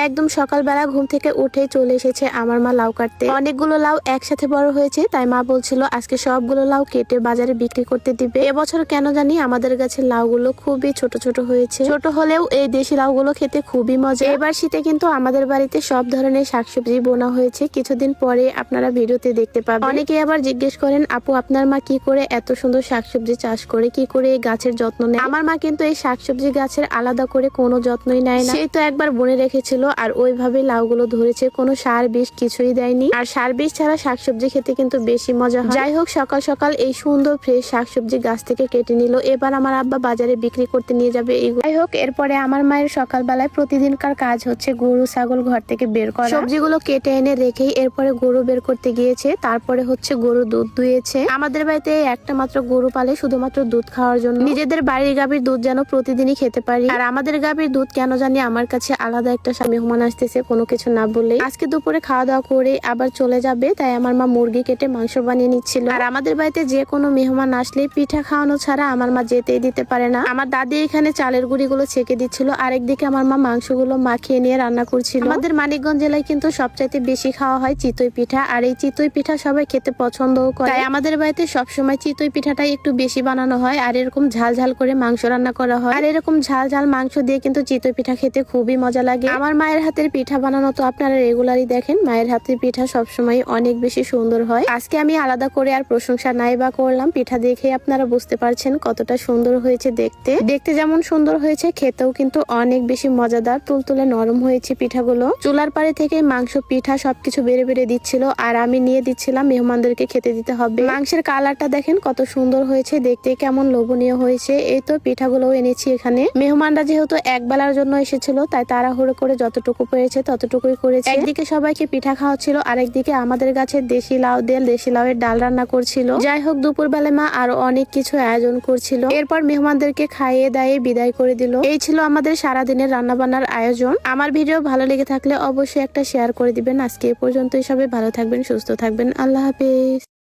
একদম সকালবেলা ঘুম থেকে উঠে চলে এসেছে আমার মা লাউ কাটতে। অনেকগুলো লাউ একসাথে বড় হয়েছে, তাই মা বলছিল আজকে সবগুলো লাউ কেটে বাজারে বিক্রি করতে দিবে। এবছর কেন জানি আমাদের গাছের লাউগুলো খুবই ছোট ছোট হয়েছে। ছোট হলেও এই দেশি লাউগুলো খেতে খুবই মজা। এবার শীতে কিন্তু আমাদের বাড়িতে সব ধরনের শাকসবজি বোনা হয়েছে, কিছুদিন পরে আপনারা ভিডিওতে দেখতে পাবেন। অনেকে আবার জিজ্ঞেস করেন, আপু আপনার মা কি করে এত সুন্দর শাকসবজি চাষ করে, কি করে এই গাছের যত্ন নেয়? আমার মা কিন্তু এই শাকসবজি গাছের আলাদা করে কোনো যত্নই নেয় না। সেই তো একবার বনে রেখেছিল আর ওইভাবে লাউগুলো ধরেছে, কোনো সার বিষ কিছুই দেয়নি। আর সার বিষ ছাড়া শাকসবজি খেতে কিন্তু বেশি মজা হয়। যাই হোক, সকাল সকাল এই সুন্দর ফ্রেশ শাকসবজি গাছ থেকে কেটে নিল। এবার আমার আব্বা বাজারে বিক্রি করতে নিয়ে যাবে। যাই হোক, এরপরে আমার মায়ের সকালবেলায় প্রতিদিনকার কাজ হচ্ছে গরু ছাগল ঘর থেকে বের করা। সবজিগুলো কেটে এনে রেখেই এরপরে গরু বের করতে গিয়েছে। তারপরে হচ্ছে গরু দুধ দুয়েছে। আমাদের বাড়িতে একটা মাত্র গরু পালে শুধুমাত্র দুধ খাওয়ার জন্য। নিজেদের বাড়ির গাভীর দুধ যেন প্রতিদিনই খেতে পারি। আর আমাদের গাভীর দুধ কেন জানি আমার কাছে আলাদা একটা মেহমান আসতেছে কোনো কিছু না বললে। আজকে দুপুরে খাওয়া দাওয়া করে আবার চলে যাবে, তাই আমার মা মুরগি কেটে মাংস বানিয়ে নিচ্ছিল। আর আমাদের বাড়িতে যে কোনো মেহমান আসলে পিঠা খাওয়ানো ছাড়া আমার মা যেতেই দিতে পারে না। আমার দাদি এখানে চালের গুঁড়িগুলো ছেঁকে দিচ্ছিল, আরেকদিকে আমার মা মাংসগুলো মাখিয়ে নিয়ে রান্না করছিল। আমাদের মানিকগঞ্জ জেলায় কিন্তু সবচাইতে বেশি খাওয়া হয় চিতই পিঠা, আর এই চিতই পিঠা সবাই খেতে পছন্দও করে। তাই আমাদের বাড়িতে সবসময় চিতই পিঠাটাই একটু বেশি বানানো হয়, আর এরকম ঝাল ঝাল করে মাংস রান্না করা হয়। আর এরকম ঝাল ঝাল মাংস দিয়ে কিন্তু চিতই পিঠা খেতে খুবই মজা লাগে। আমার মায়ের হাতের পিঠা বানানো তো আপনারা রেগুলারই দেখেন, মায়ের হাতের পিঠা সবসময় অনেক বেশি সুন্দর হয়। আজকে আমি আলাদা করে আর প্রশংসা নাই বা করলাম, পিঠা দেখে আপনারা বুঝতে পারছেন কতটা সুন্দর হয়েছে দেখতে। দেখতে যেমন সুন্দর হয়েছে, খেতেও কিন্তু অনেক বেশি মজাদার, তুলতুলে নরম হয়েছে পিঠাগুলো। চুলার পাড়ে থেকে মাংস পিঠা সবকিছু বেড়ে বেড়ে দিচ্ছিল, আর আমি নিয়ে দিচ্ছিলাম মেহমানদেরকে খেতে দিতে হবে। মাংসের কালারটা দেখেন কত সুন্দর হয়েছে, দেখতে কেমন লোভনীয় হয়েছে। এই তো পিঠাগুলোও এনেছি এখানে। মেহমানরা যেহেতু এক বেলার জন্য এসেছিল, তাই তাড়াহুড়ো করে যতটুকু পেরেছে ততটুকুই করেছে। একদিকে সবাইকে পিঠা খাওয়াচ্ছিল, আরেকদিকে আমাদের গাছের দেশি লাউ দিয়ে দেশি লাউয়ের ডাল রান্না করছিল। যাই হোক, দুপুর বেলা মা আরো অনেক কিছু আয়োজন করছিল। এরপর মেহমানদেরকে খাইয়ে দাইয়ে বিদায় করে দিল। এই ছিল আমাদের সারাদিনের রান্না বান্নার আয়োজন। আমার ভিডিও ভালো লেগে থাকলে অবশ্যই একটা শেয়ার করে দিবেন। আজকে এ পর্যন্তই, সবাই ভালো থাকবেন, সুস্থ থাকবেন। আল্লাহ হাফেজ।